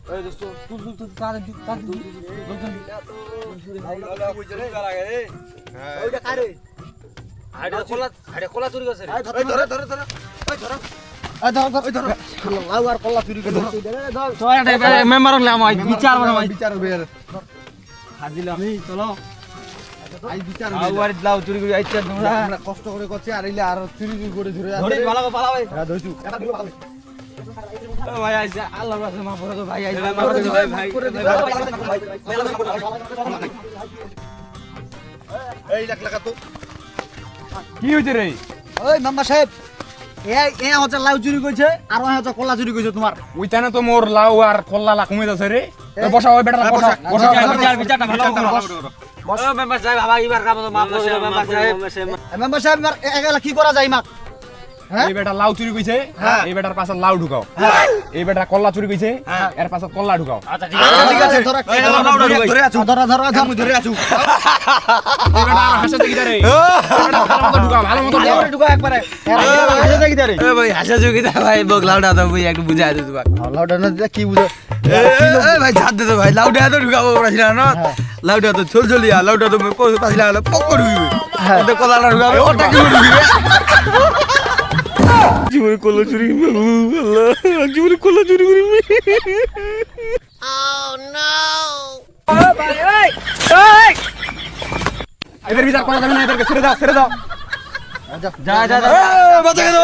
এই দোস্ত তুই তাড়াতাড়ি ওইটা কারে আরে কলা চুরি করছে রে ধরে ধরে ধরে ওই ধরো ওই ধরো লাউ আর কলা চুরি করে মেম্বার হলে আমার বিচার বিচার হবে আর হাজিল আমি চলো আই বিচার আউ আর লাউ চুরি করে আইছে তোমরা আমরা কষ্ট করে করছি আর ইলে আর চুরি করে ধরে ধরে পালাবো পালাবো হ্যাঁ ধরছু এটা দিও ভালো ও ভাই আইছে আল্লাহর কাছে মাফ করে দাও ভাই আইছে এই লাখ লাখ তো কি হইছে রে ওই মেম্বার সাহেব এ হচ্ছে লাউ চুরি কইছে আর ওই হচ্ছে কলা চুরি কইছে তোমার ওইটা না তো মোর লাউ আর কল্লা লা কমে যাচ্ছে রে বসা ওই বেটা বসা বসা বিচারটা ভালো ও মেম্বার সাহেব বাবা এবার কাম মাফ করে দাও মেম্বার সাহেব মেম্বার সাহেব এগুলা কি করা যায় মাক হ্যাঁ এই বেটা লাউ চুরি কইছে এই বেটার পাশে লাউ ঢুকাও এই বেটা কল্লা চুরি কইছে এর পাশে কল্লা ঢুকাও আচ্ছা ঠিক আছে ধরে আছো ধরে আমি ধরে আছো এই বেটা আর হাসা দেখি রে ভালো মতো ঢুকাও ভালো মতো ঢুকাও ঢুকা একবারে হাসা দেখি রে এ ভাই হাসা চুরি দা ভাই বক লাউডা দাও ভাই একটু বুঝাই দে তোমাক লাউডা না কি বুঝো এ ভাই ছাড় দে তো ভাই লাউডা তো ঢুকাবো পড়াছিলা না লাউডা তো ছল ছলিয়া লাউডা তো পাছিলা হলো পক করে ঢুকবে তো কলাটা ঢুকাবে ওটা কি ঢুকবে জীবনে কলা চুরি আল্লাহ জীবনে কলা চুরি করি এদের বিচার করা যাবে না এদেরকে ছেড়ে দাও যা যা যা বাঁচা গেল